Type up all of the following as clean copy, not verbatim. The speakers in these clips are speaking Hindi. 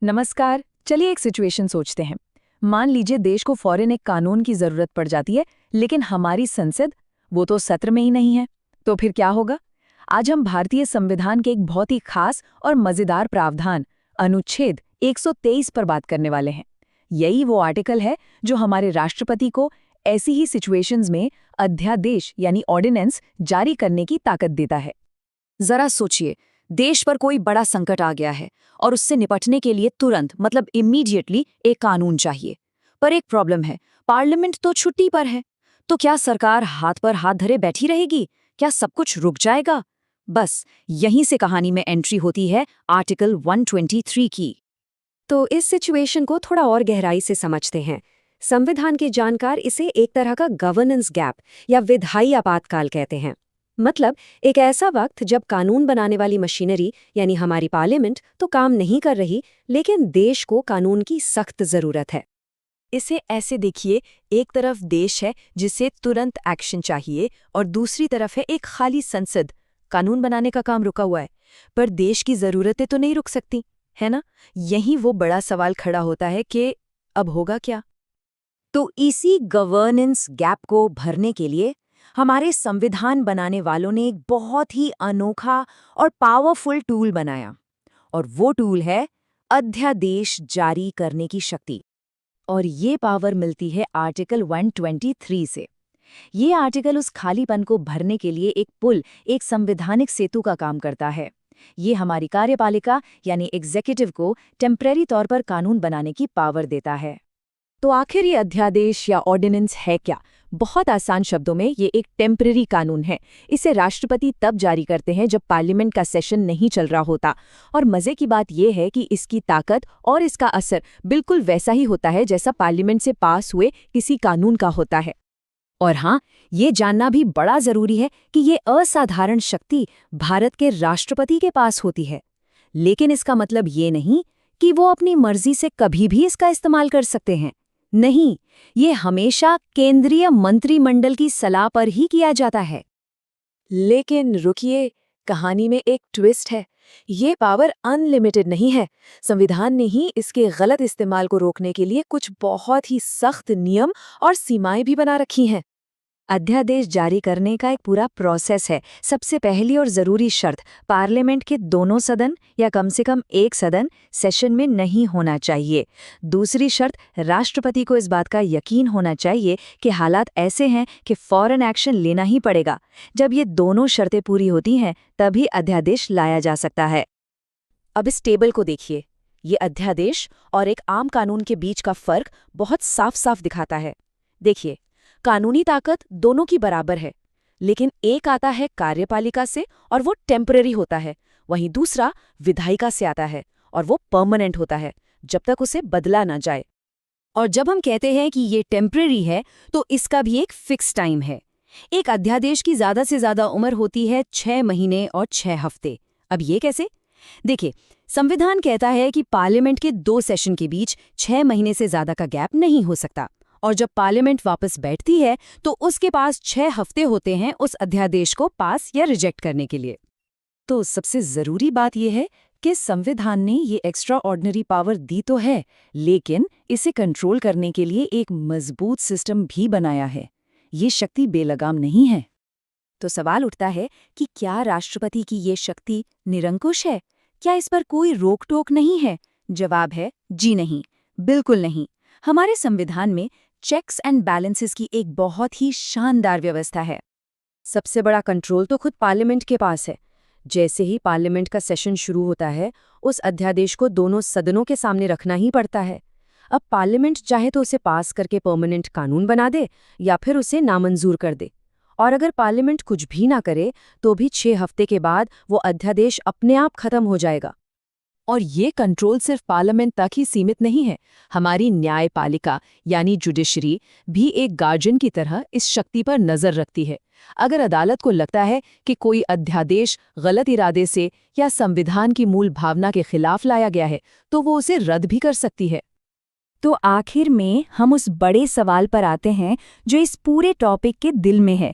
नमस्कार। चलिए एक सिचुएशन सोचते हैं। मान लीजिए देश को फौरन एक कानून की जरूरत पड़ जाती है, लेकिन हमारी संसद वो तो सत्र में ही नहीं है। तो फिर क्या होगा? आज हम भारतीय संविधान के एक बहुत ही खास और मजेदार प्रावधान अनुच्छेद 123 पर बात करने वाले हैं। यही वो आर्टिकल है जो हमारे राष्ट्रपति को ऐसी ही सिचुएशंस में अध्यादेश यानी ऑर्डिनेंस जारी करने की ताकत देता है। जरा सोचिए, देश पर कोई बड़ा संकट आ गया है और उससे निपटने के लिए तुरंत मतलब इमीडिएटली एक कानून चाहिए। पर एक प्रॉब्लम है, पार्लियामेंट तो छुट्टी पर है। तो क्या सरकार हाथ पर हाथ धरे बैठी रहेगी? क्या सब कुछ रुक जाएगा? बस यहीं से कहानी में एंट्री होती है आर्टिकल 123 की। तो इस सिचुएशन को थोड़ा और गहराई से समझते हैं। संविधान के जानकार इसे एक तरह का गवर्नेंस गैप या विधायी आपातकाल कहते हैं। मतलब एक ऐसा वक्त जब कानून बनाने वाली मशीनरी यानी हमारी पार्लियामेंट तो काम नहीं कर रही, लेकिन देश को कानून की सख्त जरूरत है। इसे ऐसे देखिए, एक तरफ देश है जिसे तुरंत एक्शन चाहिए और दूसरी तरफ है एक खाली संसद। कानून बनाने का काम रुका हुआ है, पर देश की जरूरतें तो नहीं रुक सकती, है ना? यही वो बड़ा सवाल खड़ा होता है कि अब होगा क्या? तो इसी गवर्नेंस गैप को भरने के लिए हमारे संविधान बनाने वालों ने एक बहुत ही अनोखा और पावरफुल टूल बनाया, और वो टूल है अध्यादेश जारी करने की शक्ति। और ये पावर मिलती है आर्टिकल 123 से। ये आर्टिकल उस खालीपन को भरने के लिए एक पुल, एक संवैधानिक सेतु का काम करता है। ये हमारी कार्यपालिका यानी एग्जीक्यूटिव को टेम्परेरी तौर पर कानून बनाने की पावर देता है। तो आखिर ये अध्यादेश या ऑर्डिनेंस है क्या? बहुत आसान शब्दों में ये एक टेम्परेरी कानून है। इसे राष्ट्रपति तब जारी करते हैं जब पार्लियामेंट का सेशन नहीं चल रहा होता। और मजे की बात यह है कि इसकी ताकत और इसका असर बिल्कुल वैसा ही होता है जैसा पार्लियामेंट से पास हुए किसी कानून का होता है। और हाँ, ये जानना भी बड़ा जरूरी है कि ये असाधारण शक्ति भारत के राष्ट्रपति के पास होती है। लेकिन इसका मतलब ये नहीं कि वो अपनी मर्जी से कभी भी इसका इस्तेमाल कर सकते हैं। नहीं, ये हमेशा केंद्रीय मंत्रिमंडल की सलाह पर ही किया जाता है। लेकिन रुकिए, कहानी में एक ट्विस्ट है। ये पावर अनलिमिटेड नहीं है। संविधान ने ही इसके गलत इस्तेमाल को रोकने के लिए कुछ बहुत ही सख्त नियम और सीमाएं भी बना रखी हैं। अध्यादेश जारी करने का एक पूरा प्रोसेस है। सबसे पहली और ज़रूरी शर्त, पार्लियामेंट के दोनों सदन या कम से कम एक सदन सेशन में नहीं होना चाहिए। दूसरी शर्त, राष्ट्रपति को इस बात का यकीन होना चाहिए कि हालात ऐसे हैं कि फौरन एक्शन लेना ही पड़ेगा। जब ये दोनों शर्तें पूरी होती हैं तभी अध्यादेश लाया जा सकता है। अब इस टेबल को देखिए। ये अध्यादेश और एक आम कानून के बीच का फर्क बहुत साफ साफ दिखाता है। देखिए, कानूनी ताकत दोनों की बराबर है, लेकिन एक आता है कार्यपालिका से और वो टेम्पररी होता है, वहीं दूसरा विधायिका से आता है और वो परमानेंट होता है जब तक उसे बदला ना जाए। और जब हम कहते हैं कि ये टेम्पररी है तो इसका भी एक फिक्स टाइम है। एक अध्यादेश की ज़्यादा से ज़्यादा उम्र होती है 6 महीने और 6 हफ्ते। अब ये कैसे? देखिए, संविधान कहता है कि पार्लियामेंट के 2 सेशन के बीच 6 महीने से ज़्यादा का गैप नहीं हो सकता, और जब पार्लियामेंट वापस बैठती है तो उसके पास 6 हफ्ते होते हैं उस अध्यादेश को पास या रिजेक्ट करने के लिए। तो सबसे ज़रूरी बात यह है कि संविधान ने ये एक्स्ट्रा ऑर्डिनरी पावर दी तो है, लेकिन इसे कंट्रोल करने के लिए एक मजबूत सिस्टम भी बनाया है। ये शक्ति बेलगाम नहीं है। तो सवाल उठता है कि क्या राष्ट्रपति की ये शक्ति निरंकुश है? क्या इस पर कोई रोक टोक नहीं है? जवाब है जी नहीं, बिल्कुल नहीं। हमारे संविधान में चेक्स एंड बैलेंसेस की एक बहुत ही शानदार व्यवस्था है। सबसे बड़ा कंट्रोल तो खुद पार्लियामेंट के पास है। जैसे ही पार्लियामेंट का सेशन शुरू होता है, उस अध्यादेश को दोनों सदनों के सामने रखना ही पड़ता है। अब पार्लियामेंट चाहे तो उसे पास करके परमानेंट कानून बना दे या फिर उसे नामंजूर कर दे। और अगर पार्लियामेंट कुछ भी ना करे तो भी 6 हफ्ते के बाद वो अध्यादेश अपने आप खत्म हो जाएगा। और ये कंट्रोल सिर्फ पार्लियामेंट तक ही सीमित नहीं है। हमारी न्यायपालिका यानी जुडिशरी भी एक गार्जियन की तरह इस शक्ति पर नजर रखती है। अगर अदालत को लगता है कि कोई अध्यादेश गलत इरादे से या संविधान की मूल भावना के खिलाफ लाया गया है, तो वो उसे रद्द भी कर सकती है। तो आखिर में हम उस बड़े सवाल पर आते हैं जो इस पूरे टॉपिक के दिल में है।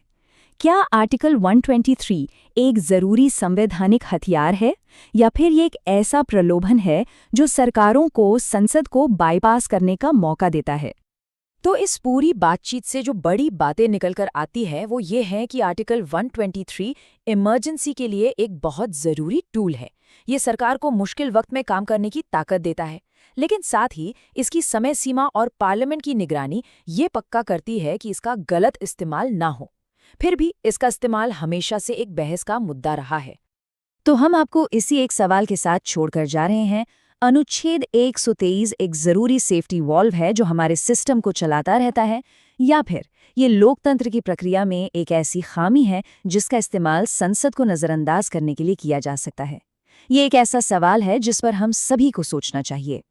क्या आर्टिकल 123 एक जरूरी संवैधानिक हथियार है या फिर ये एक ऐसा प्रलोभन है जो सरकारों को संसद को बाईपास करने का मौका देता है? तो इस पूरी बातचीत से जो बड़ी बातें निकलकर आती है वो ये है कि आर्टिकल 123 इमरजेंसी के लिए एक बहुत ज़रूरी टूल है। ये सरकार को मुश्किल वक्त में काम करने की ताकत देता है, लेकिन साथ ही इसकी समय सीमा और पार्लियामेंट की निगरानी ये पक्का करती है कि इसका गलत इस्तेमाल ना हो। फिर भी इसका इस्तेमाल हमेशा से एक बहस का मुद्दा रहा है। तो हम आपको इसी एक सवाल के साथ छोड़कर जा रहे हैं। अनुच्छेद 123 एक ज़रूरी सेफ्टी वॉल्व है जो हमारे सिस्टम को चलाता रहता है, या फिर ये लोकतंत्र की प्रक्रिया में एक ऐसी खामी है जिसका इस्तेमाल संसद को नज़रअंदाज करने के लिए किया जा सकता है? ये एक ऐसा सवाल है जिस पर हम सभी को सोचना चाहिए।